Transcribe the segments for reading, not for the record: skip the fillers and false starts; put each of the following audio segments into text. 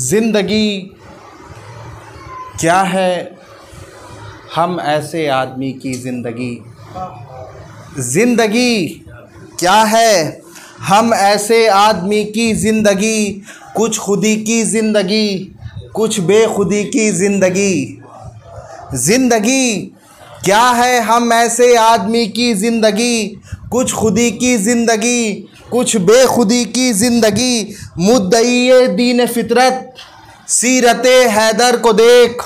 जिंदगी क्या है हम ऐसे आदमी की ज़िंदगी। ज़िंदगी क्या है हम ऐसे आदमी की ज़िंदगी। कुछ खुदी की ज़िंदगी, कुछ बेखुदी की ज़िंदगी। ज़िंदगी क्या है हम ऐसे आदमी की ज़िंदगी। कुछ खुदी की ज़िंदगी, कुछ बेखुदी की ज़िंदगी। मुद्दई दीन फितरत सीरत हैदर को देख।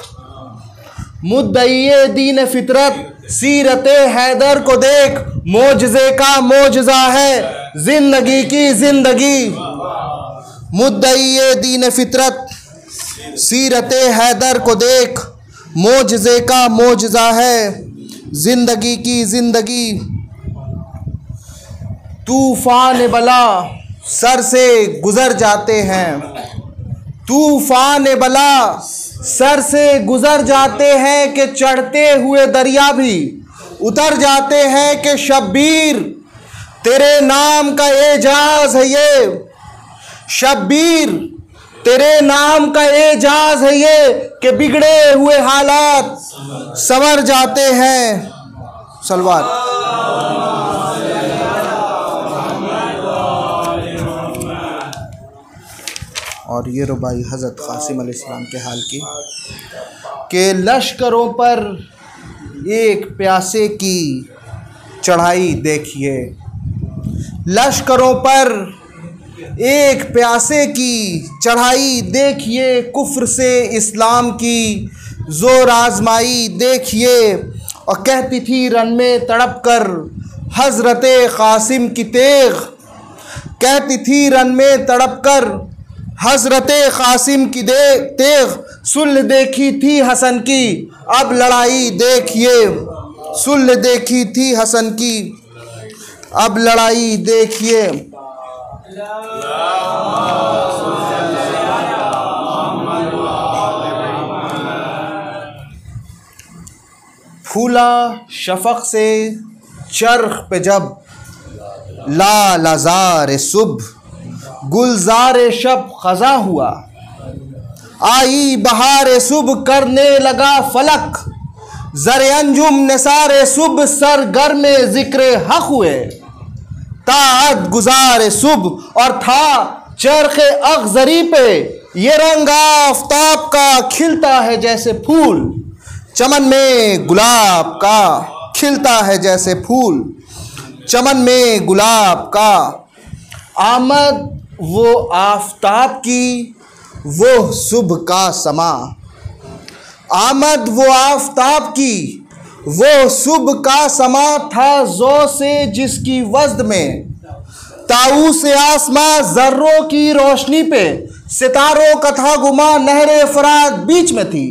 मुद्दई दीन फितरत सीरत हैदर को देख। मोजज़े का मोजज़ा है ज़िंदगी की ज़िंदगी। मुद्दई दीन फितरत सीरत हैदर को देख। मोजज़े का मोजज़ा है ज़िंदगी की ज़िंदगी। तूफ़ान बला सर से गुज़र जाते हैं। तूफ़ान बला सर से गुज़र जाते हैं कि चढ़ते हुए दरिया भी उतर जाते हैं कि शब्बीर तेरे नाम का एजाज़ है ये। शब्बीर तेरे नाम का एजाज़ है ये कि बिगड़े हुए हालात संवर जाते हैं। सलवात। और ये रुबाई हज़रत क़ासिम अलैहिस्सलाम के हाल की कि लश्करों पर एक प्यासे की चढ़ाई देखिए। लश्करों पर एक प्यासे की चढ़ाई देखिए। कुफ्र से इस्लाम की ज़ोर आजमाई देखिए। और कहती थी रन में तड़प कर हज़रत क़ासिम की तेग़। कहती थी रन में तड़प कर हज़रत क़ासिम की तेग़। सुल्ह देखी थी हसन की अब लड़ाई देखिए। सुल्ह देखी थी हसन की अब लड़ाई देखिए। फूला शफ़क़ से चरख पे जब लाज़ार सुबह गुलजार शब ख़ज़ा हुआ। आई बहार सुबह करने लगा फलक। ज़र अंजुम निसार सुबह सरगर्म ज़िक्र हक़ हुए। ताअत गुजार सुबह और था चरख़ अग़ज़री पे ये रंग आफ़ताब का खिलता है जैसे फूल। चमन में गुलाब का खिलता है जैसे फूल। चमन में गुलाब का। आमद वो आफ़ताब की वो सुबह का समा। आमद वो आफ़ताब की वो सुबह का समा था। ज़ो से जिसकी वज़द में ताऊ से आसमां ज़र्रों की रोशनी पे सितारों का था गुमा। नहरे फ़रात बीच में थी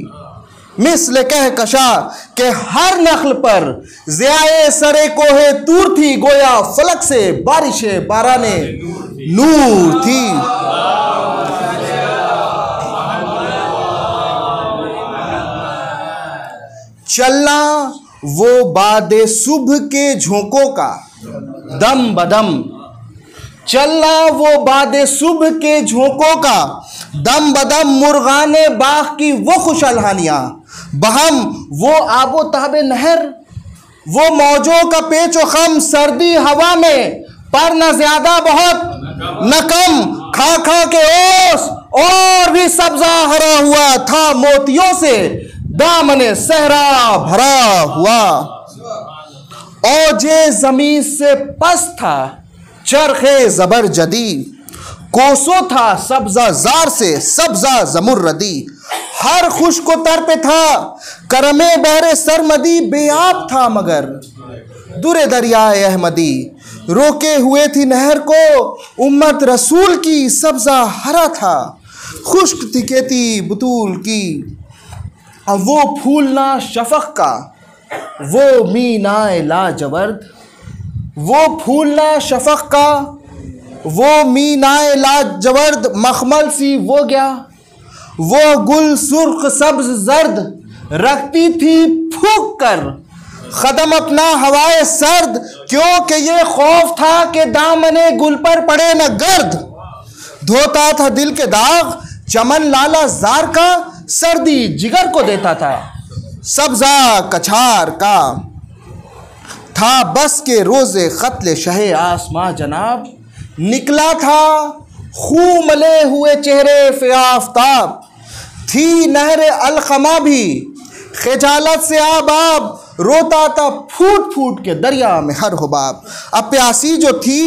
मिस्ल कहकशा के हर नख्ल पर ज़ियाए सरे कोहे तूर थी। गोया फलक से बारिशे बाराने नूर थी। चलना वो बादे सुबह के झोंकों का दम बदम। चलना वो बादे सुबह के झोंकों का दम बदम। मुर्गाने बाग़ की वो खुश अलहानियाँ बहम। वो आबो ताबे नहर वो मौजों का पेचो खम। सर्दी हवा में पर न ज़्यादा बहुत न कम। खा खा के ओस और भी सब्ज़ा हरा हुआ था। मोतियों से दामने सहरा भरा हुआ। औजे ज़मीन से पस था चरखे ज़बर जदी। कोसो था सब्ज़ा ज़ार से सब्ज़ा ज़मुर्रदी। हर खुश को तर पे था करमे बहरे सरमदी। बेआब था मगर दुरे दरियाए अहमदी। रोके हुए थी नहर को उम्मत रसूल की। सब्ज़ा हरा था खुश्क थी खेती बुतूल की। अब वो फूलना शफ़क़ का वो मीनाए लाजवर्द। वो फूलना शफ़क़ का वो मीनाए लाजवर्द। मखमल सी वो गया वो गुल सुर्ख सब्ज़ जर्द। रखती थी फूंक कर क़दम अपना हवाए सर्द। क्योंकि ये खौफ था कि दामने गुल पर पड़े न गर्द। धोता था दिल के दाग चमन लाला जार का सर्दी जिगर को देता था। सब्जा कछार का था बस के रोज़े क़त्ल शहे आसमां जनाब। निकला था खून मले हुए चेहरे पे आफताब। थी नहरे अलखमा भी खजालत से आबाब। रोता था फूट फूट के दरिया में हर हुबाब। अब प्यासी जो थी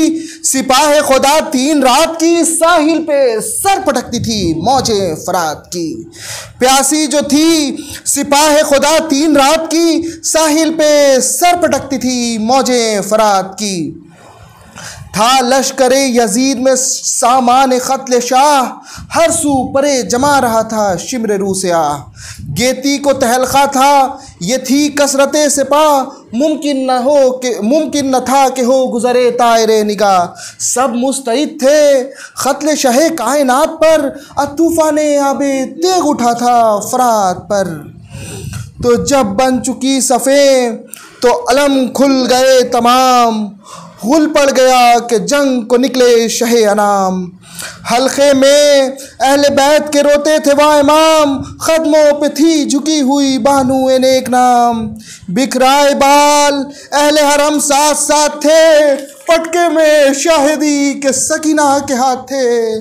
सिपाह खुदा 3 रात की, साहिल पे सर पटकती थी मौजे फरात की। प्यासी जो थी सिपाह खुदा 3 रात की, साहिल पे सर पटकती थी मौजे फरात की। था लश्करे यजीद में सामान क़त्ल शाह, हर सू परे जमा रहा था शिमर रू से आ। गेती को तहलका था ये थी कसरते सिपाह, मुमकिन न था कि हो गुजरे तायरे निगाह। सब मुस्तैद थे क़त्ल शहे कायनात पर, तूफ़ाने आबे तेग उठा था फरात पर। तो जब बन चुकी सफ़े तो अलम खुल गए तमाम, गुल पड़ गया कि जंग को निकले शहे अनाम। हल्के में अहले बैत के रोते थे वह इमाम, ख़दमों पे थी झुकी हुई बानू नेक नाम। बिखराए बाल अहले हरम साथ साथ थे, पटके में शाहिदी के सकीना के हाथ थे।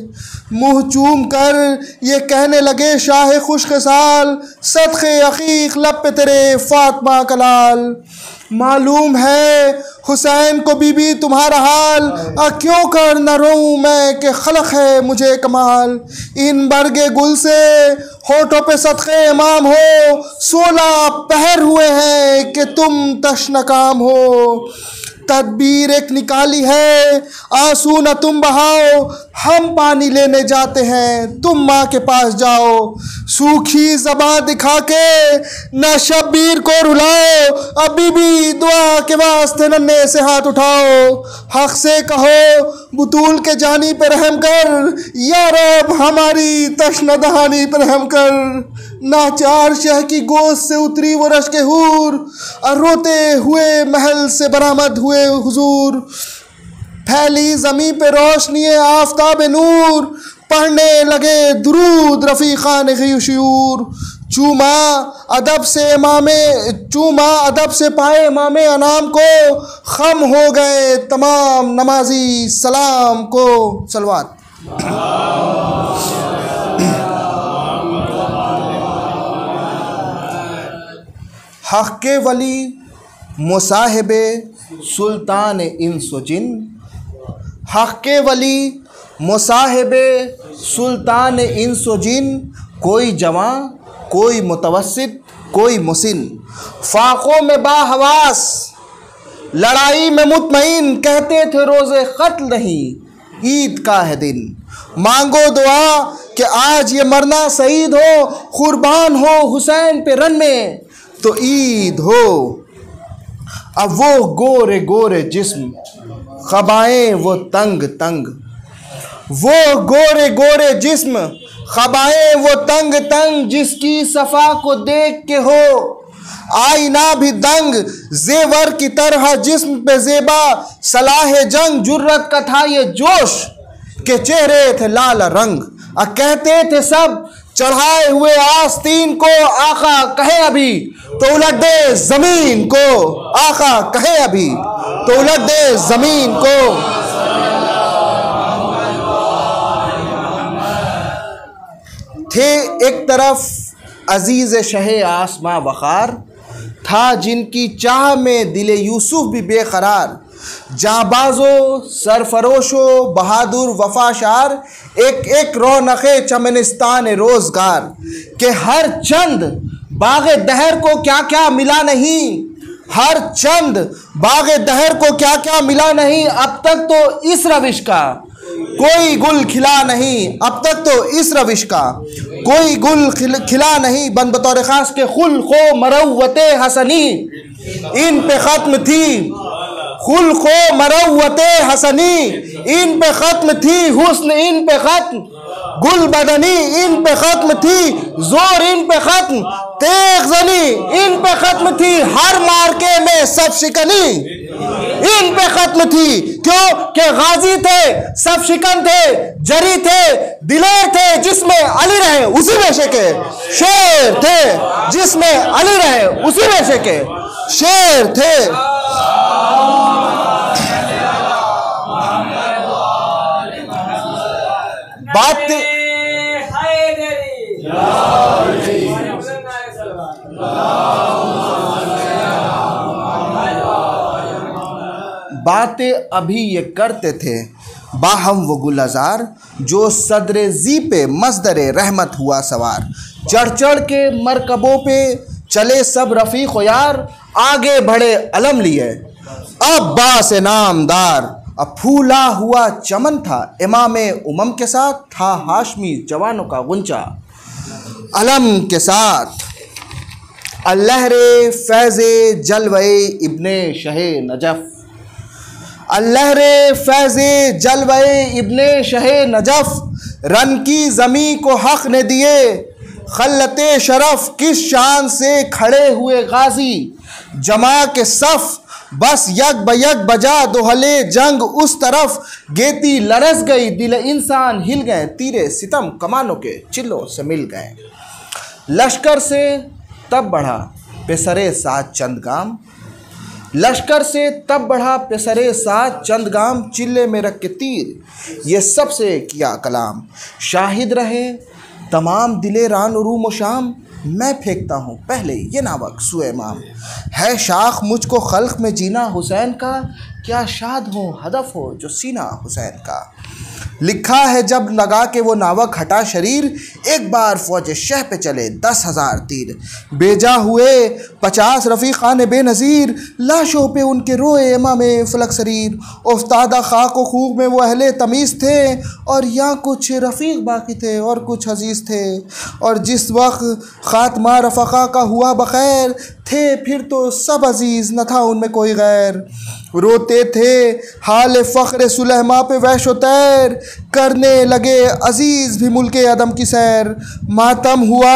मुँह चूम कर ये कहने लगे शाह खुशखसाल, सदक़े अक़ीक़ लब पे तेरे फ़ातिमा का लाल। मालूम है हुसैन को बीबी तुम्हारा हाल, क्यों कर न रोऊं मैं कि खलक है मुझे कमाल। इन बरगे गुल से होठों पे सदक़े इमाम हो, 16 पहर हुए हैं कि तुम तशनकाम हो। तदबीर एक निकाली है आंसू न तुम बहाओ, हम पानी लेने जाते हैं तुम माँ के पास जाओ। सूखी ज़बां दिखा के न शब्बीर को रुलाओ, अभी भी दुआ के वास्ते नन्हे से हाथ उठाओ। हक़ से कहो बुतूल के जानी पे रहम कर, या रब हमारी तश्न दहानी पे रहम कर। नाचार शह की गोश्त से उतरी वो रश्क हूर, रोते हुए महल से बरामद हुए हुजूर। फैली ज़मीं पे रोशनी आफ़ताब नूर, पढ़ने लगे दुरूद रफ़ीक़ान ग़ियूर। चूमा अदब से पाए इमामे अनाम को, खम हो गए तमाम नमाजी सलाम को। सलवात। हक़ के वली मुसाहिबे सुल्तान इंस जिन। हक़ के वली मुसाहिबे सुल्तान इंस जिन, कोई जवां कोई मुतवस्सित कोई मुसिन। फाक़ों में बाहवास लड़ाई में मुतमईन, कहते थे रोज़े क़त्ल नहीं ईद का है दिन। मांगो दुआ कि आज ये मरना शहीद हो, कुर्बान हो हुसैन पे रन में तो ईद हो। अब वो गोरे गोरे जिस्म ख़बाएँ वो तंग तंग, वो गोरे गोरे जिस्म ख़बाएँ वो तंग तंग, जिसकी सफ़ा को देख के हो आईना भी दंग। जेवर की तरह जिस्म पे ज़ेबा सलाह जंग, जुर्रत का था ये जोश के चेहरे थे लाल रंग। कहते थे सब चढ़ाए हुए आस्तीन को, आका कहे अभी तो उलट दे ज़मीन को। आका कहे अभी तो उलट दे ज़मीन को। थे एक तरफ अजीज़ शहे आसमां वक़ार, था जिनकी चाह में दिले यूसुफ भी बेकरार। जाबाजो सरफरोशो बहादुर वफाशार, एक एक रौनक़े चमनिस्तान रोज़गार। के हर चंद बाग़े दहर को क्या क्या मिला नहीं, हर चंद बाग़े दहर को क्या क्या मिला नहीं। अब तक तो इस रविश का कोई गुल खिला नहीं, अब तक तो इस रविश का कोई गुल खिला नहीं। बन बतौर ख़ास के खुल्क़ो मरवते हसनी इन पे ख़त्म थी, खुल्क़ो मरवते हसनी इन पे ख़त्म थी, हुस्न इन पे ख़त्म गुल बदनी इन पे खत्म थी, जोर इन पे खत्म, तेग जनी इन पे खत्म थी, हर मार्के में सब शिकनी इन पे खत्म थी। क्यों कि गाजी थे, सब शिकन थे, जरी थे, दिलेर थे, जिसमें अली रहे उसी वेशे के शेर थे, जिसमें अली रहे उसी वेशे के शेर थे। बातें अभी ये करते थे बाहम वो गुलजार, जो सदरे जी पे मजदरे रहमत हुआ सवार। चढ़ चढ़ के मरकबों पे चले सब रफ़ीक व यार, आगे बढ़े अलम लिए अब्बास नामदार। अब फूला हुआ चमन था इमामे उमम के साथ, था हाशमी जवानों का गुंचा अलम के साथ। अल्लहरे फैज़े जलवे इब्ने शहे नजफ़, अल्लहरे फैज़े जलवे इब्ने शहे नजफ़, रन की ज़मी को हक़ ने दिए खल्लते शरफ। किस शान से खड़े हुए गाजी जमा के सफ़, बस यक बयक बजा दोहले जंग उस तरफ। गेती लरस गई दिल इंसान हिल गए, तीरे सितम कमानों के चिल्लों से मिल गए। लश्कर से तब बढ़ा पेसरे साथ चंद गाम, लश्कर से तब बढ़ा पेसरे साथ चंद गाम, चिल्ले में रख के तीर ये सबसे किया कलाम। शाहिद रहे तमाम दिले रान रूम व शाम, मैं फेंकता हूँ पहले ये नावक सुए माम। है शाख मुझको खल्क में जीना हुसैन का, क्या शाद हो हदफ हो जो सीना हुसैन का। लिखा है जब लगा के वो नावक हटा शरीर, एक बार फौज शह पे चले 10,000 तीर। बेजा हुए 50 रफ़ीक़ान बेनज़ीर, लाशों पे उनके रोए इमामे फलक सरीर। उफ्तादा खाक व खूब में वो अहले तमीज़ थे, और यहाँ कुछ रफ़ीक बाकी थे और कुछ अजीज़ थे। और जिस वक्त ख़ात्मा रफ़क़ा का हुआ बख़ैर, थे फिर तो सब अजीज़ न था उनमें कोई गैर। रोते थे हाल फ़ख्र सुलहमा पे वैशो तैर, करने लगे अजीज़ भी मुल्के अदम की सैर। मातम हुआ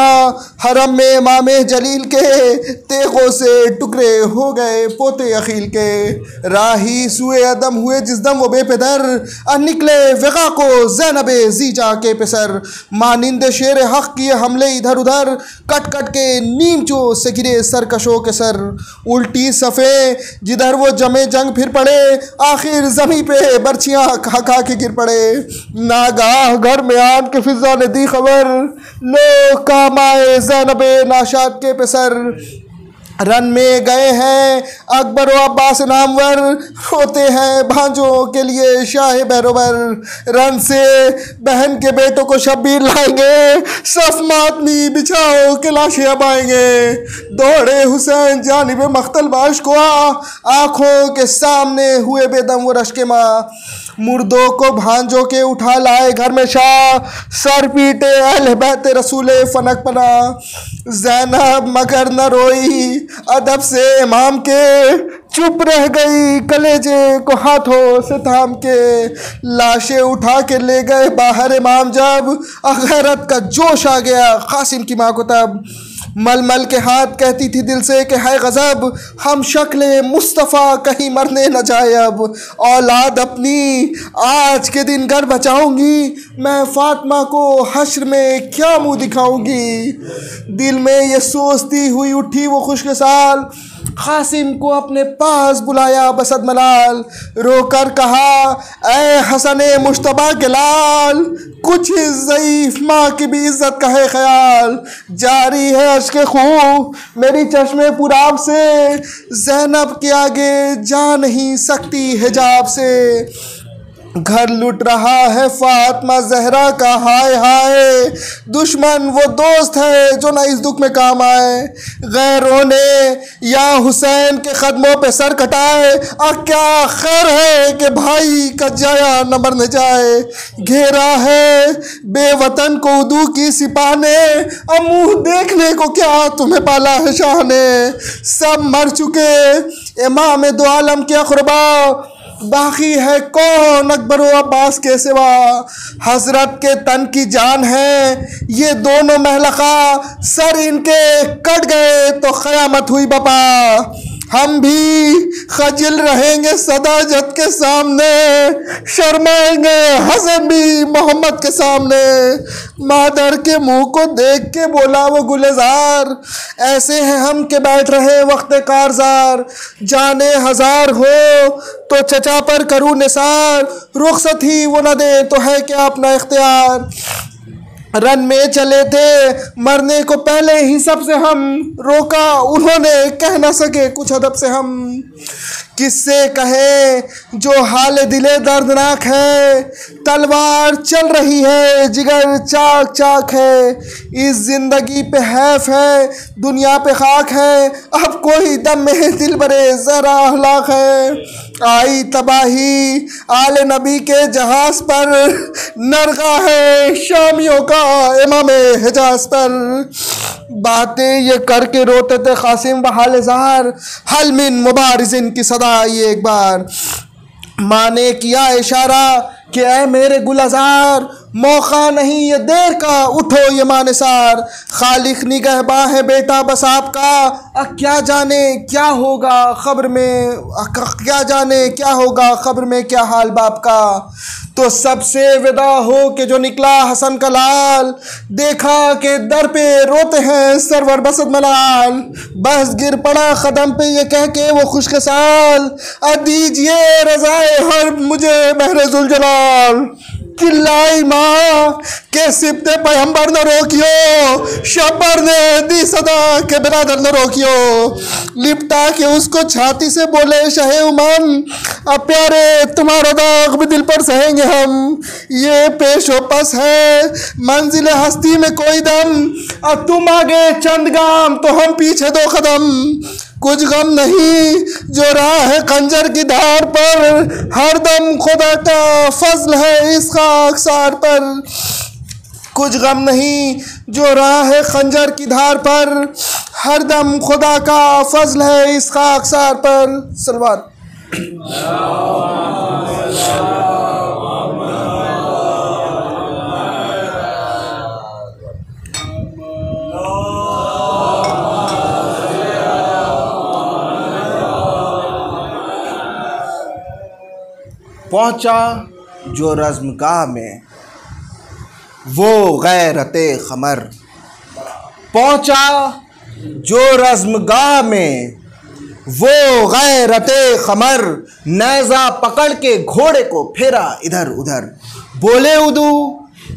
हरम में इमामे जलील के, तेगों से टुकड़े हो गए पोते अखील के। राही सुए अदम हुए जिस दम वो बेपदर, निकले वक़ा को ज़ैनबे ज़ीजा के पेसर। मानिंद शेर हक़ किए हमले इधर उधर, कट कट के नीमचों से गिरे सरकशों के सर। उल्टी सफ़े जिधर वो जमे जंग फिर पड़े, आखिर ज़मी पे बर्छियाँ खा खा के गिर पड़े। नागाह घर में आन के फिजा ने दी खबर, लो काम आए ज़ैनबे नाशाद के पेसर। रन में गए हैं अकबर व अब्बास नामवर, होते हैं भांजों के लिए शाह बैरोबर। रन से बहन के बेटों को शब्बीर लाएंगे, सफ मातमी बिछाओ के लाशें अब आएंगे। दौड़े हुसैन जानिब मख्तल बाश को, आँखों के सामने हुए बेदम वो रश्के माँ। मुर्दों को भांजों के उठा लाए घर में शाह, सर पीटे अहले बैते रसूले फनक पना। ज़ैनब मगर न रोई अदब से इमाम के, चुप रह गई कलेजे को हाथों से थाम के। लाशें उठा के ले गए बाहर इमाम जब, गैरत का जोश आ गया कासिम की माँ को तब। मलमल के हाथ कहती थी दिल से कि है गज़ब, हम शक्ल मुस्तफ़ा कहीं मरने न जाए अब। औलाद अपनी आज के दिन घर बचाऊंगी, मैं फ़ातिमा को हश्र में क्या मुँह दिखाऊंगी। दिल में ये सोचती हुई उठी वो खुशक साल, कासिम को अपने पास बुलाया बसद मलाल। रोकर कहा ऐ हसने मुश्तबा के लाल, कुछ ज़ईफ़ माँ की भी इज़्ज़त का है ख्याल। जारी है अश्क खून मेरी चश्मे पुराब से, ज़ैनब के आगे जा नहीं सकती हिजाब से। घर लुट रहा है फ़ातिमा ज़हरा का हाय हाय, दुश्मन वो दोस्त है जो न इस दुख में काम आए। गैरों ने या हुसैन के कदमों पे सर कटाए, क्या खैर है कि भाई का जाया न मरने जाए। घेरा है बेवतन को उदू की सिपाह ने, अब मुँह देखने को क्या तुम्हें पाला है शाह ने। सब मर चुके इमाम दो आलम के अक़रबा, बाकी है कौन अकबर व अब्बास के सिवा, हजरत के तन की जान है ये दोनों महलका, सर इनके कट गए तो क़यामत हुई बपा। हम भी खजिल रहेंगे सदा जद के सामने, शर्माएंगे हसन भी मोहम्मद के सामने। मादर के मुंह को देख के बोला वो गुलजार, ऐसे हैं हम के बैठ रहे वक्त कारजार। जाने हजार हो तो चचा पर करूँ निसार, रुखसत ही वो न दे तो है क्या अपना इख्तियार। रन में चले थे मरने को पहले ही सबसे हम, रोका उन्होंने कह न सके कुछ अदब से हम। किससे कहे जो हाल दिले दर्दनाक है, तलवार चल रही है जिगर चाक चाक है। इस जिंदगी पे हैफ है दुनिया पे खाक है, अब कोई दम में दिल बरे जरा हलाक है। आई तबाही आले नबी के जहाज पर, नरगा है शामियों का इमामे हिजाज पर। बातें ये करके रोते थे कासिम बहाल ज़ाहर, हल मिन मुबारिज़िन की सदा आई एक बार। माँ ने किया इशारा कि ऐ मेरे गुलजार, मौका नहीं ये देर का उठो ये मानसार। खालिक निगहबां है बेटा बस आपका, क्या जाने क्या होगा खबर में, क्या जाने क्या होगा खबर में क्या हाल बाप का। तो सबसे विदा हो के जो निकला हसन का लाल, देखा के दर पे रोते हैं सरवर बसत मलाल। बस गिर पड़ा कदम पे ये कह के वो खुश के साल, दीजिए रज़ाए हर मुझे महरे जुलजलाल। चिल्लाई माँ के सिपते पैगंबर न रोकियो, शब्बर ने दी सदा के बिरादर न रोकियो। लिपटा के उसको छाती से बोले शाहे उमम, अब प्यारे तुम्हारा दाग भी दिल पर सहेंगे हम। ये पेशो पस है मंजिल हस्ती में कोई दम, अब तुम आगे चंद गाम तो हम पीछे दो कदम। कुछ गम नहीं जो राह है खंजर की धार पर, हर दम खुदा का फजल है इस खाकसार पर। कुछ गम नहीं जो राह है खंजर की धार पर, हर दम खुदा का फजल है इस खाकसार पर। सलवात। पहुँचा जो रज़्मगाह में वो गैरते क़मर, पहुँचा जो रज़्मगाह में वो गैरते क़मर। नेज़ा पकड़ के घोड़े को फेरा इधर उधर, बोले उदू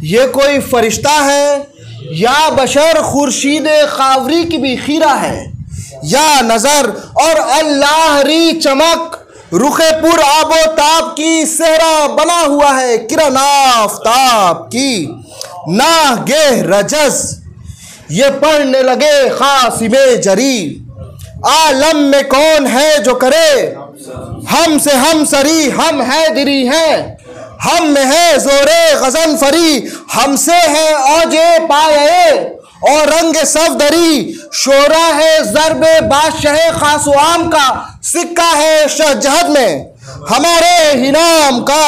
ये कोई फरिश्ता है या बशर खुर्शीद खावरी की भी खीरा है। या नज़र और अल्लाह री चमक, रुखे पुर आबो ताब की सेहरा बना हुआ है किरण आफ़ताब की। ना गेह रजस ये पढ़ने लगे क़ासिमे जरी, आलम में कौन है जो करे हमसे हम सरी। हम है दिरी हैं हम में है जोरे गज़न फरी, हमसे है औजे पाए और रंग सफदरी। शोरा है ज़रबे बादशाह खास आम का, सिक्का है शहजहद में हमारे ही नाम का।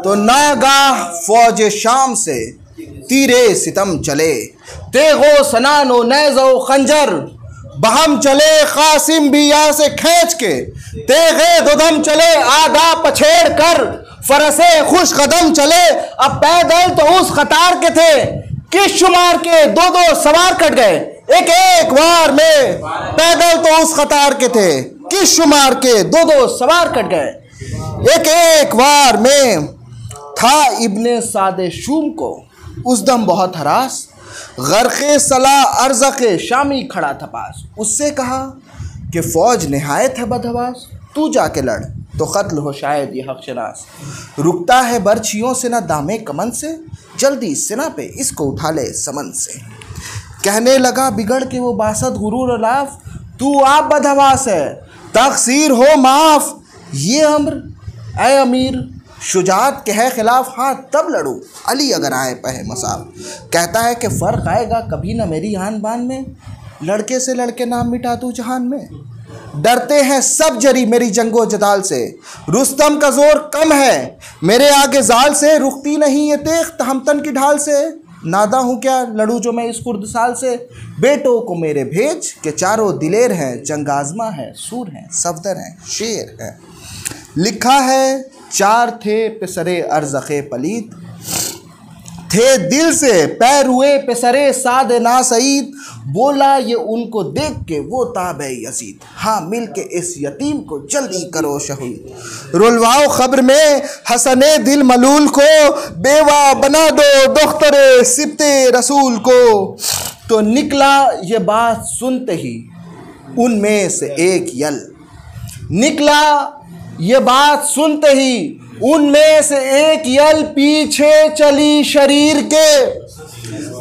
तो नागाह फौज शाम से तीरे सितम चले, तेगो सनानो नेज़ो खंजर बहम चले। कासिम भी यहाँ से खींच के तेगे दुदम चले, आधा पछेड़ कर फरसे खुश कदम चले। अब पैदल तो उस कतार के थे किस शुमार के, दो दो सवार कट गए एक एक वार में। पैदल तो उस कतार के थे किस शुमार के, दो दो सवार कट गए एक एक वार में। था इब्ने सादे शूम को उस दम बहुत हरास, गर्क़े सला अर्ज़क़े शामी खड़ा था पास। उससे कहा कि फ़ौज निहायत है बदहवास, तू जाके लड़ तो क़त्ल हो शायद ये हक़शनास। रुकता है बर्छियों से ना दामे कमन से, जल्दी सिना पे इसको उठा ले समन से। कहने लगा बिगड़ के वो बासत गुरूर लाफ, तू आप बदहवास है तक़सीर हो माफ़। ये अम्र ऐ अमीर शुजात के है खिलाफ, हाँ तब लड़ू अली अगर आए पहे मसाफ। कहता है कि फ़र्क आएगा कभी ना मेरी आन बान में, लड़के से लड़के नाम मिटा दूं जहान में। डरते हैं सब जरी मेरी जंगो जदाल से, रुस्तम का जोर कम है मेरे आगे जाल से। रुकती नहीं ये तेख तहमतन की ढाल से, नादा हूँ क्या लड़ूं जो मैं इस कुर्द साल से। बेटों को मेरे भेज के चारों दिलेर हैं, जंग आजमा है, सूर हैं, सफदर हैं, शेर हैं। लिखा है चार थे पेसरे अर्ज़क़े पलीद, थे दिल से पैर हुए पेसरे साद ना सईद। बोला ये उनको देख के वो ताबे यजीद, हाँ मिल के इस यतीम को जल्दी करो शहीद। रुलवाओ खबर में हसने दिल मलूल को, बेवा बना दो दोख्तरे सिब्ते रसूल को। तो निकला ये बात सुनते ही उनमें से एक यल, निकला ये बात सुनते ही उनमें से एक यल। पीछे चली शरीर के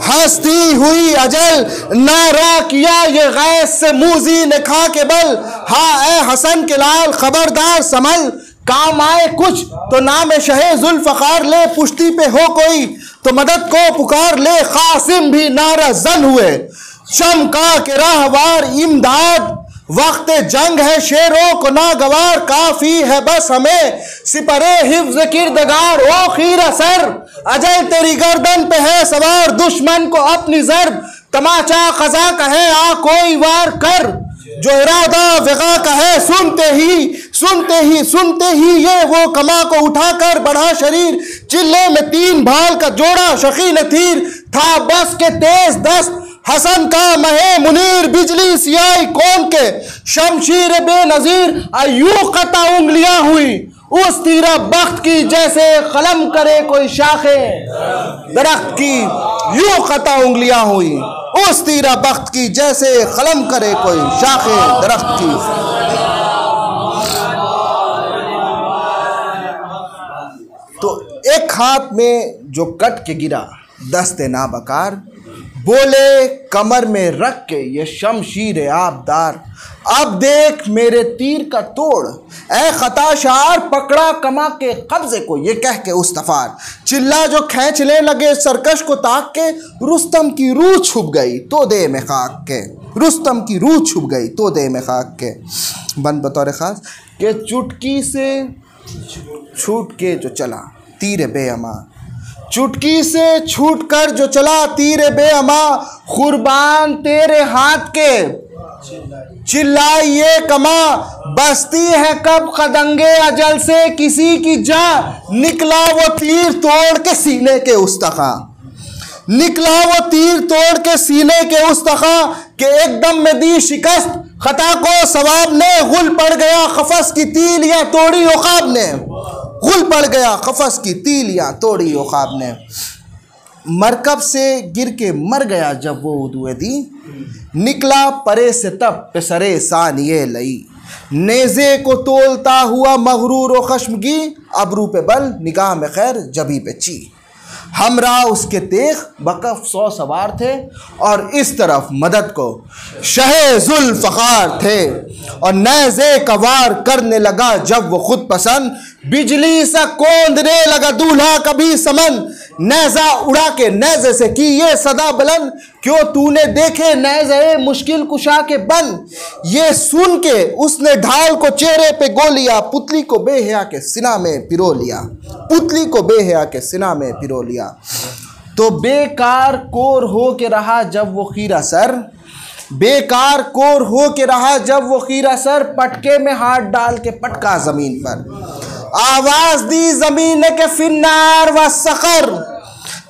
हंसती हुई अजल, नारा किया ये गैस से मूजी ने खा के बल। हाँ ए हसन के लाल खबरदार संभल, काम आए कुछ तो नाम शहे जुल्फ़कार ले। पुश्ती पे हो कोई तो मदद को पुकार ले, कासिम भी नारा जन हुए चमका के राहवार इमदाद। वक्त जंग है शेरों को नागवार, काफी है बस हमें सिपरे हिफ्ज़ किरदगार। ओ खीरा सर अजल तेरी गर्दन पे है सवार, दुश्मन को अपनी जर्ब तमाचा खजा का है, आ कोई वार कर जो इरादा वगा का है। सुनते ही ये वो कमा को उठाकर बढ़ा शरीर, चिल्ले में 3 भाल का जोड़ा शकीन तीर था बस के तेज दस्त। हसन का महे मुनीर बिजली सियाई कौन के शमशीर बेनजीर। अयूं कता उंगलियां हुई उस तीरा बख्त की, जैसे कलम करे कोई शाखे दरख्त की। यूं कता उंगलियां हुई उस तीरा बख्त की, जैसे कलम करे कोई शाखे दरख्त की। तो एक हाथ में जो कट के गिरा दस्ते नाबकार, बोले कमर में रख के ये शमशीर आबदार। अब देख मेरे तीर का तोड़ ए खताशार, पकड़ा कमा के कब्जे को ये कह के उस्तफार। चिल्ला जो खींचने लगे सरकश को ताक के, रुस्तम की रूह छुप गई तो दे में खाक के। रुस्तम की रूह छुप गई तो दे में खाक के। बंद बतौर खास के चुटकी से छूट के जो चला तीर बेअमा, चुटकी से छूट कर जो चला तीर बेअमा। कुर्बान तेरे हाथ के चिल्लाइए कमा, बसती है कब खदंगे अजल से किसी की जा। निकला वो तीर तोड़ के सीने के उस्तखा, निकला वो तीर तोड़ के सीने के उस्तखा के एकदम में दी शिकस्त। खता को सवाब ने गुल पड़ गया खफस की तीलियां तोड़ी उखाब ने, गुल पड़ गया खफस की तीलियां तोड़ी उखाब ने। मरकब से गिर के मर गया जब वो उदुए दी, निकला परे से तब पेसरे सानिये लई। नेज़े को तोलता हुआ मगरूर व खश्मगी, अबरू पे बल निगाह में खैर जबी पे ची। हमरा उसके तेख बकफ 100 सवार थे, और इस तरफ मदद को शहे जुल्फ़कार थे। और नेज़े का वार करने लगा जब वो खुद पसंद, बिजली सा कौंधने लगा दूल्हा कभी समन। नेज़ा उड़ा के नेज़े से की ये सदा बुलंद, क्यों तूने देखे नेज़े मुश्किल कुशा के बन। ये सुन के उसने ढाल को चेहरे पे गोलिया, पुतली को बेहया के सिना में पिरो लिया, पुतली को बेहया के सिना में पिरो लिया। तो बेकार कोर हो के रहा जब वो खीरा सर, बेकार कोर हो के रहा जब वो खीरा सर। पटके में हाथ डाल के पटका जमीन पर, आवाज दी जमीन के फिन्नार व सखर।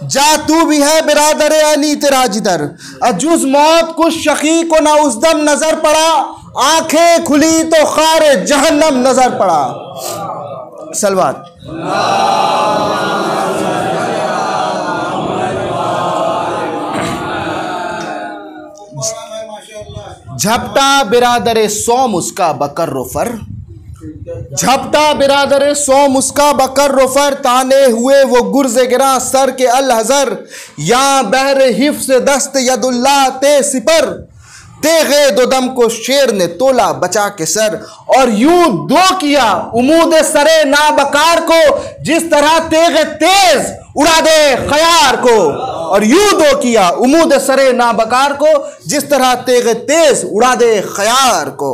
जा तू भी है बिरादर अली तेरा जिधर, अजुज मौत कुछ शकी को ना उस दम नजर पड़ा। आंखें खुली तो खारे जहन्नम नजर पड़ा। सलवात। झपटा बिरादर सोम उसका बकर रोफर, झपटा बिरादर सोम उसका बकर रोफर। ताने हुए वो गुर्ज़े गिरा सर के अल हज़र, या बहर हिफ्ज़ दस्त यदुल्ला ते सिपर। तेगे दो दम को शेर ने तोला बचा के सर, और यूं दो किया उमूद सरे ना बकार को, जिस तरह तेगे तेज उड़ा दे खयार को। और यूं दो किया उमूद सरे नाबकार को, जिस तरह तेगे तेज उड़ा दे खयार को।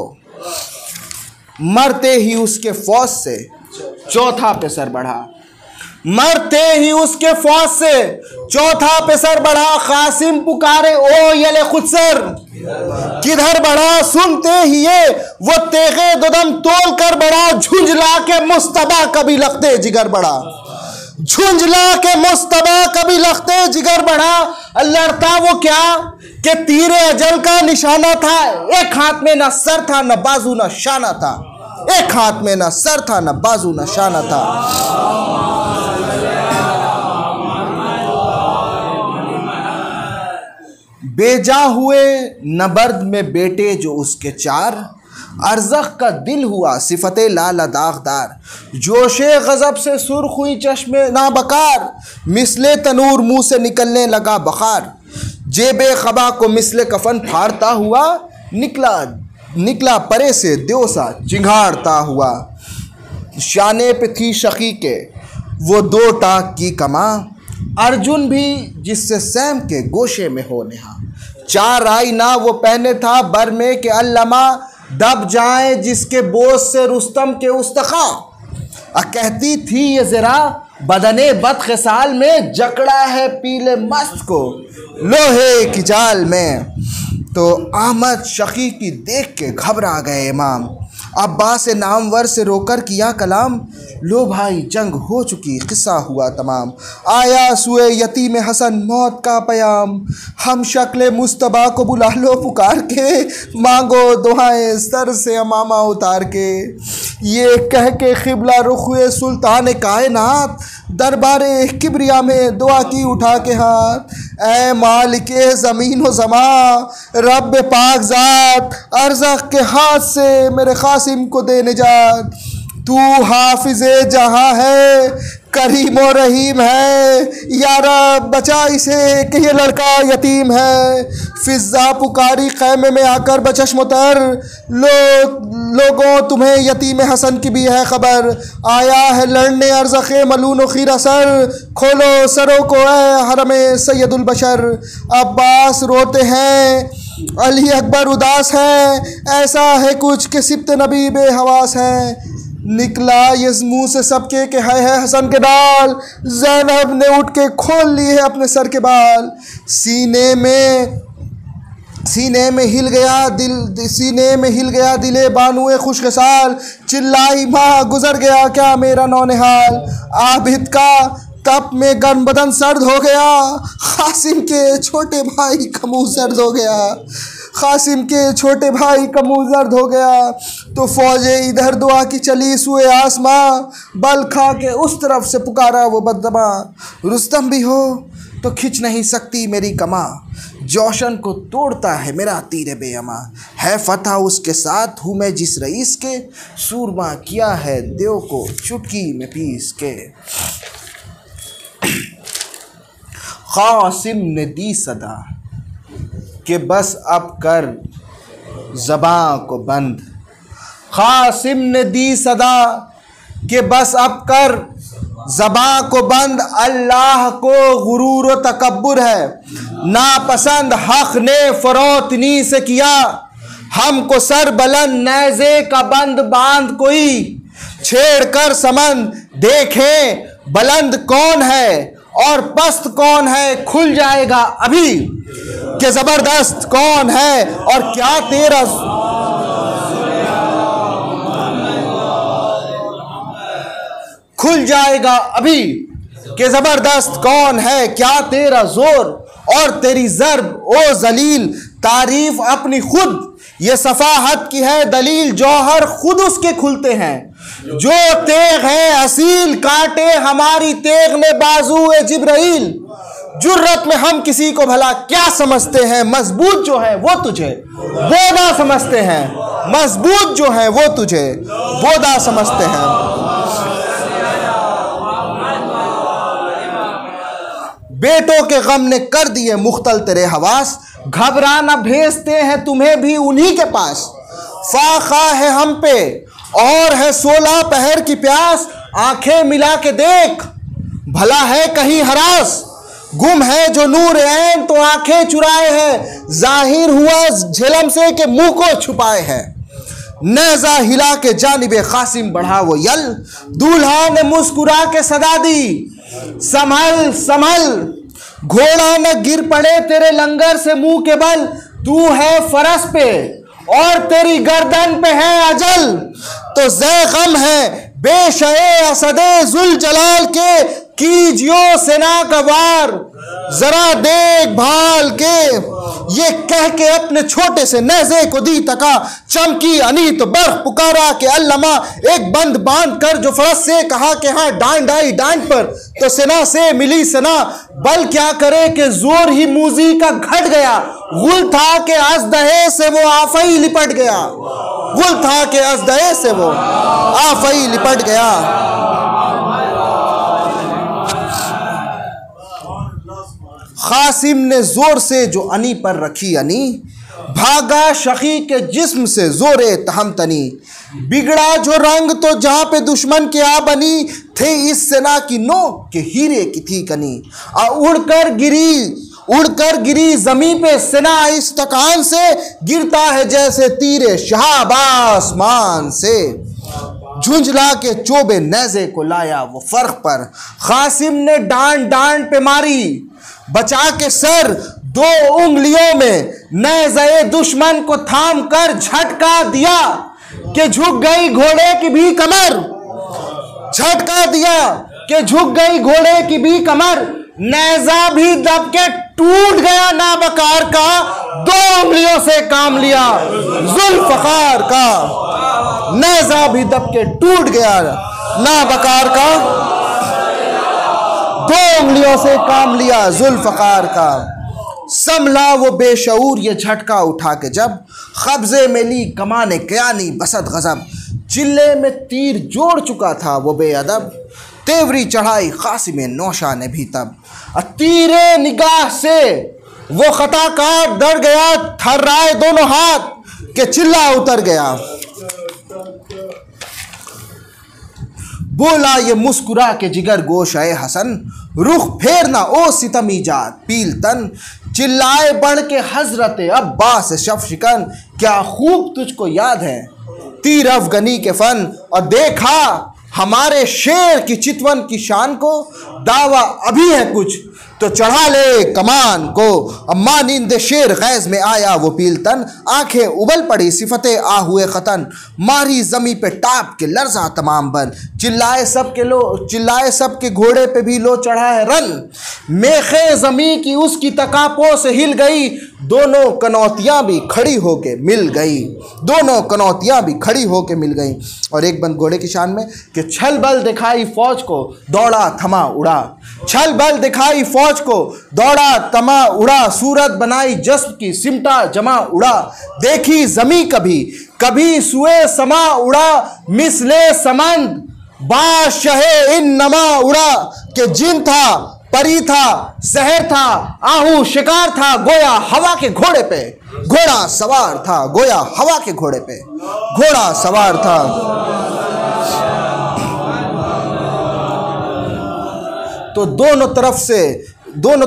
मरते ही उसके फौज से चौथा पे सर बढ़ा, मरते ही उसके फौज से चौथा पे सर बढ़ा। कासिम पुकारे ओ यले खुदसर, किधर बढ़ा सुनते ही ये वो तेगे दुदम तोल कर बढ़ा। झुंझला के मुस्तबा कभी लखते जिगर बढ़ा, झुंझला के मुस्तबा कभी लखते जिगर बढ़ा। लड़ता वो क्या कि तीरे अजल का निशाना था। एक हाथ में न सर था न बाजू न शाना था, एक हाथ में न सर था न बाजू न शाना था। बेजा हुए नबर्द में बेटे जो उसके चार, अरज़क़ का दिल हुआ सिफते लाला दागदार। जोशे गज़ब से सुर्ख हुई चश्मे नाबकार, मिसले तनूर मुंह से निकलने लगा बखार। जेबे खबा को मिसले कफन फाड़ता हुआ, निकला परे से द्योसा चिंगाड़ता हुआ। शाने पे थी शकी के वो 2 टाक की कमा, अर्जुन भी जिससे सैम के गोशे में हो नेहा। 4 आईना वो पहने था बर में के अल्लमा, दब जाए जिसके बोझ से रुस्तम के उस्तखा। कहती थी ये जरा बदने बदखसाल में, जकड़ा है पीले मस्त को लोहे की जाल में। तो अहमद शकी की देख के घबरा गए इमाम, अब्बास नामवर से रोकर किया कलाम। लो भाई जंग हो चुकी किस्सा हुआ तमाम, आया सुए यतीम हसन मौत का पयाम। हम शक्ल मुस्तबा को बुला लो पुकार के, मांगो दुआएं सर से अमामा उतार के। ये कह के क़िबला रुख हुए सुल्तान कायनात, दरबारे किबरिया में दुआ की उठा के हाथ। ऐ मालिके ज़मीन व ज़मा रब पाक ज़ात, अरज़क़ के हाथ से मेरे कासिम को दे निजात। तू हाफिज़े जहाँ है करीम और रहीम है, या रब बचा इसे कि ये लड़का यतीम है। फिज़ा पुकारी खैमे में आकर बचश्मतर, लोगों तुम्हें यतीम हसन की भी है खबर। आया है लड़ने अरज़क़ मलून व खीरा सर, खोलो सरों को है हरमे सैयदुल बशर। अब्बास रोते हैं अली अकबर उदास है, ऐसा है कुछ कि सिब्त नबी बेहवास है। निकला ये मुँह से सबके के है हसन के डाल, ज़ैनब ने उठ के खोल ली है अपने सर के बाल। सीने में हिल गया दिले बानुए खुशगसाल, चिल्लाई माँ गुजर गया क्या मेरा नौनिहाल। आबिद का तप में गर्म बदन सर्द हो गया, कासिम के छोटे भाई का मुँह सर्द हो गया, कासिम के छोटे भाई का मुँह जर्द हो गया। तो फौजे इधर दुआ की चली सुए आसमां, बल खा के उस तरफ से पुकारा वो बददमा। रुस्तम भी हो तो खिंच नहीं सकती मेरी कमा, जोशन को तोड़ता है मेरा तीर बेअमा। है फतह उसके साथ हूँ मैं जिस रईस के, सूरमा किया है देव को चुटकी में पीस के। कासिम ने दी सदा कि बस अब कर ज़बां को बंद, कासिम ने दी सदा कि बस अब कर ज़बां को बंद। अल्लाह को गुरूर व तकब्बुर है नापसंद, हक़ ने फ़रोतनी से किया हमको सर बुलंद। नेज़े का बंद बांध कोई छेड़ कर समंद, देखें बुलंद कौन है और पस्त कौन है, खुल जाएगा अभी कि ज़बरदस्त कौन है और क्या तेरा। खुल जाएगा अभी कि ज़बरदस्त कौन है क्या तेरा जोर और तेरी ज़र्ब ओ जलील। तारीफ अपनी खुद ये सफ़ाहत की है दलील, जौहर खुद उसके खुलते हैं। जो तेग है असील, काटे हमारी तेग ने बाजू ए जिब्राइल। जुर्रत में हम किसी को भला क्या समझते हैं, मजबूत जो है वो तुझे वो ना समझते हैं, मजबूत जो है वो तुझे वो ना समझते हैं। बेटों के गम ने कर दिए मुख्तल तेरे हवास, घबराना भेजते हैं तुम्हें भी उन्हीं के पास। फाखा है हम पे और है 16 पहर की प्यास, आंखें मिला के देख भला है कहीं हरास। गुम है जो नूर ऐन तो आंखें चुराए है, जाहिर हुआ झेलम से के मुंह को छुपाए है। नेजा हिला के जानिबे कासिम बढ़ा वो यल, दूल्हा ने मुस्कुरा के सदा दी संभल संभल, घोड़ा न गिर पड़े तेरे लंगर से मुंह के बल, तू है फरस पे और तेरी गर्दन पे है अजल। तो ज़े गम है बेशए असदे जुल जलाल के, कीजियो सेना का वार जरा देखभाल के। ये कह के अपने छोटे से नेज़े को दी तका, चमकी अनीत बर्फ पुकारा के अल्लमा, एक बंद बांध कर जो फरस से कहा कि हाँ डांड आई डांड पर, तो सेना से मिली सेना बल क्या करे कि जोर ही मूजी का घट गया। गुल था कि अजदहे से वो आफई लिपट गया, गुल था कि अजदहे से वो आफई लिपट गया। कासिम ने जोर से जो अनी पर रखी अनी, भागा शकी के जिस्म से जोरे तहम तनी। बिगड़ा जो रंग तो जहां पे दुश्मन के आ बनी, थे इस सेना की नोक के हीरे की थी कनी। उड़कर गिरी जमी पे सेना इस तकान से, गिरता है जैसे तीरे शहाब आसमान से। झुंझला के चोबे नेज़े को लाया वो फर्क पर, कासिम ने डांड डांड पे मारी बचा के सर। दो उंगलियों में नेज़े दुश्मन को थाम कर झटका दिया कि झुक गई घोड़े की भी कमर, झटका दिया कि झुक गई घोड़े की भी कमर। नेज़ा भी दब के टूट गया नाबकार का, दो उंगलियों से काम लिया जुल्फ़कार का। नेज़ा भी दब के टूट गया नाबकार का, दो उंगलियों से काम लिया जुल्फ़कार का। संभला वो बेशऊर ये झटका उठा के जब, कब्जे में ली कमाने कयानी बसत गजब। चिल्ले में तीर जोड़ चुका था वो बेअदब, तेवरी चढ़ाई कासिम नौशा ने भी तब। तीरे निगाह से वो खताकार डर गया, थर्राए दोनों हाथ के चिल्ला उतर गया। बोला ये मुस्कुरा के जिगर गोश है हसन, रुख फेरना ओ सितमी जात पील तन। चिल्लाए बढ़ के हजरत अब्बास शफशिकन, क्या खूब तुझको याद है तीर अफगनी के फन। और देखा हमारे शेर की चितवन की शान को, दावा अभी है कुछ तो चढ़ा ले कमान को। अम्मा नींद शेर गैज में आया वो पीलतन, आंखें उबल पड़ी सिफते आ हुए खतन। मारी जमी पे टाप के लर्जा तमाम बन, चिल्लाए सब के घोड़े पे भी लो चढ़ा है रन। मेखे जमी की उसकी तकापों से हिल गई, दोनों कनौतियां भी खड़ी होके मिल गई, दोनों कनौतियां भी खड़ी होके मिल गई। और एक बंद घोड़े की शान में कि छल बल दिखाई फौज को, दौड़ा थमा उड़ा। छल बल दिखाई फौज को, दौड़ा तमा उड़ा। सूरत बनाई जस्ब की, सिमटा जमा उड़ा। देखी जमी कभी कभी सुए समा उड़ा, मिसले समंद बादशाहे इन नमा उड़ा। के जिन था परी था शहर था, आहू शिकार था गोया हवा के घोड़े पे। घोड़ा सवार था गोया हवा के घोड़े पे, घोड़ा सवार था। तो दोनों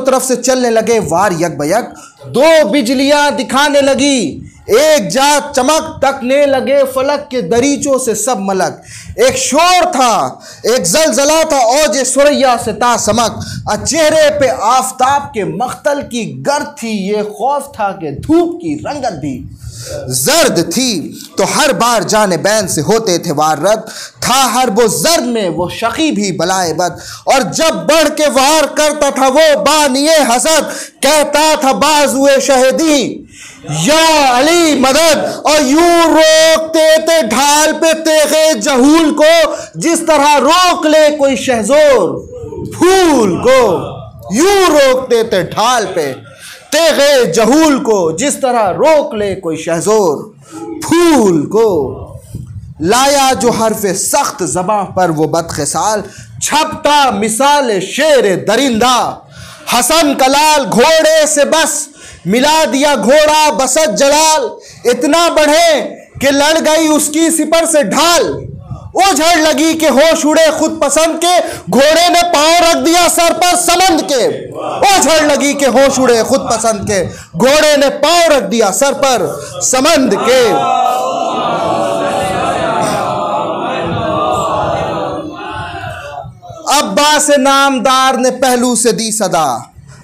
तरफ से चलने लगे वार यक बयक। दो बिजलियां दिखाने लगी, एक जात चमक तकने लगे फलक के दरीचों से सब मलक। एक शोर था एक जलजला था औज सुरैया से ता समक। चेहरे पे आफताब के मख्तल की गर्द थी, ये खौफ था कि धूप की रंगत भी जर्द थी। तो हर बार जाने बैन से होते थे वार रद, था हर वो जर्द में वो शकी भी बलाए बद। और जब बढ़ के वार करता था वो बानिए हसद, कहता था बाजुए शहीदी या अली मदद। और यूं रोकते थे ढाल पे तेगे जहूल को, जिस तरह रोक ले कोई शहजोर फूल को। यूं रोकते थे ढाल पे तेगे जहूल को, जिस तरह रोक ले कोई शहजोर फूल को। लाया जो हरफे सख्त ज़बां पर वो बदखसाल, छपता मिसाल शेर दरिंदा। हसन कलाल घोड़े से बस मिला दिया घोड़ा बसत जलाल। इतना बढ़े कि लड़ गई उसकी सिपर से ढाल, ओ झड़ लगी कि होश उड़े खुद पसंद के। घोड़े ने पांव रख दिया दिया सर पर समंद के, ओझड़ लगी के होश उड़े खुद पसंद के, घोड़े ने पांव रख दिया सर पर समंद के। अब्बास नामदार ने पहलू से दी सदा,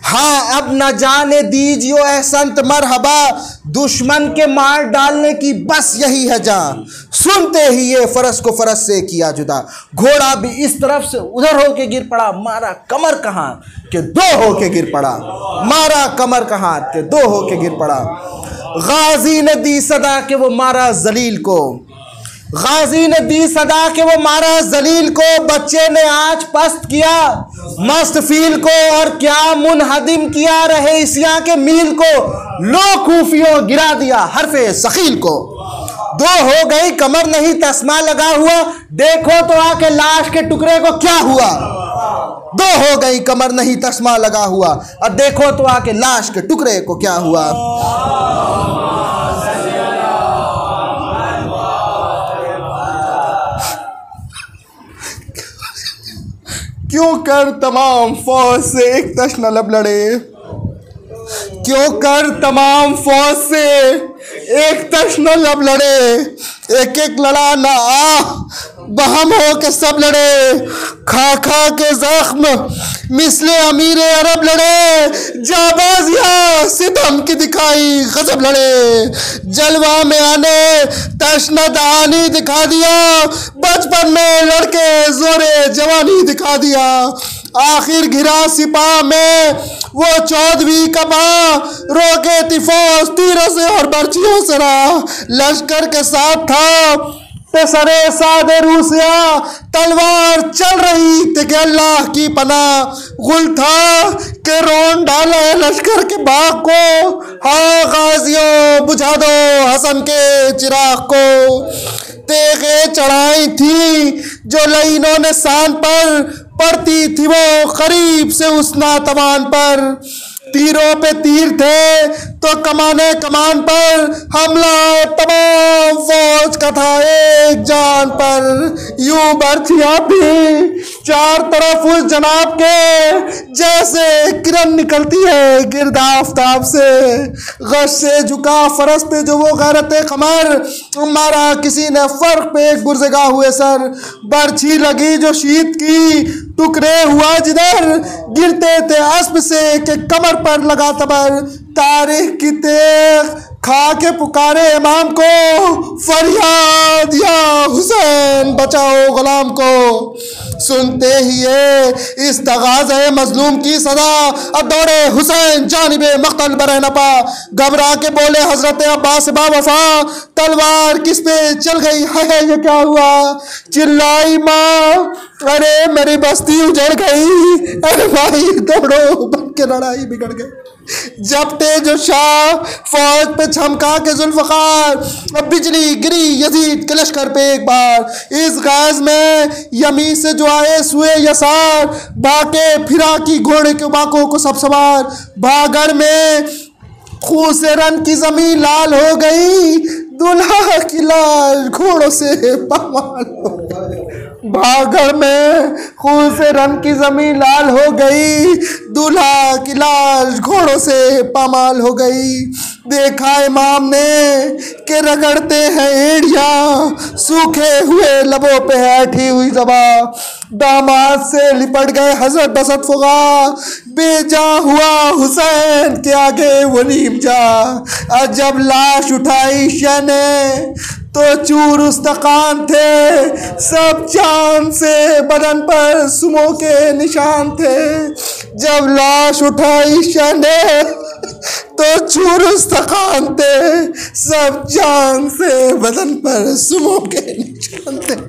हाँ अब न जाने दीजियो ऐ संत मरहबा, दुश्मन के मार डालने की बस यही है जान, सुनते ही ये फरस को फरस से किया जुदा। घोड़ा भी इस तरफ से उधर होके गिर पड़ा, मारा कमर कहाँ के दो होके गिर पड़ा, मारा कमर कहाँ के दो होके गिर पड़ा। गाजी ने दी सदा के वो मारा जलील को, गाजी ने दी सदा के वो मारा जलील को, बच्चे ने आज पस्त किया मस्त फील को, और क्या मुनहदिम किया रहे इसिया के मील को, लो खूफियों गिरा दिया हरफे सखील को। दो हो गई कमर नहीं तस्मा लगा हुआ, देखो तो आके लाश के टुकड़े को क्या हुआ। दो हो गई कमर नहीं तस्मा लगा हुआ, और देखो तो आके लाश के टुकड़े को क्या हुआ। क्यों कर तमाम फौज से एक तश्न लब लड़े, क्यों कर तमाम फौज से एक तश्न लब लड़े, एक एक लड़ा ना बहम हो के सब लड़े, खा खा के जख्म मिसले अमीर अरब लड़े, जाबाजिया सितम की दिखाई गजब लड़े, जलवा में आने तशनद आनी दिखा दिया, बचपन में लड़के जोरे जवानी दिखा दिया, आखिर घिरा सिपाह में वो 14वीं कपा, रोके तिफौज तीरों से और बर्चियों से रहा, लश्कर के साथ था सरे सादे रूसिया, तलवार चल रही थी कि अल्लाह की पनाह, गुल था कि रोन डाला है लश्कर के बाग को, हाँ गाजियों बुझा दो हसन के चिराग को। तेगे चढ़ाई थी जो लाइनों ने सान पर, पड़ती थी वो करीब से उस नातवान पर, तीरों पे तीर थे तो कमाने कमान पर, हमला तमाम फौज का था एक जान पर। यूं बर्छियां थी चार तरफ उस जनाब के, जैसे किरण निकलती है गिर्द आफताब से, गश से झुका फरस पे जो वो गैरत कमर, मारा किसी ने फर्क पे एक गुर्जगा हुए सर, बर्छी लगी जो शीत की टुकड़े हुआ जिधर, गिरते थे अस्प से कि कमर पर लगा तबर, तारीख की तेग खा के पुकारे इमाम को, फरियाद या हुसैन बचाओ गुलाम को। सुनते ही ये इस तगाज़े मजलूम की सदा, अब दौड़े हुसैन जानिबे मक्तल बरे नपा, घबरा के बोले हजरत अब्बास बावफा, तलवार किस पे चल गई है ये क्या हुआ। चिल्लाई माँ अरे मेरी बस्ती उजड़ गई, अरे भाई दौड़ो बन के लड़ाई बिगड़ गई। जपटे जो शाह फौज पे छमका के जुल्फ़कार, अब बिजली गिरी यजीद के लश्कर पे एक बार, इस गाज में यमी से जो आए सुए यसार, बाके फिरा की घोड़े के बाकों को सब सवार, भागड़ में खून से रन की जमीन लाल हो गई, दुल्हा की लाश घोड़ों से पामाल हो गई। भागड़ में खून से रन की जमीन लाल हो गई, दूल्हा की लाश घोड़ों से पामाल हो गई। देखा इमाम ने कि रगड़ते हैं एड़िया, सूखे हुए लबों पे ऐठी हुई ज़बा, दामाद से लिपट गए हजरत बसत फुगा, बेजा हुआ हुसैन के आगे वो नीम जा। और जब लाश उठाई शने तो चूर उस्तकान थे, सब चांद से बदन पर सुमो के निशान थे। जब लाश उठाई शने तो चूर उस्तकान थे, सब चांद से बदन पर सुमो के निशान थे।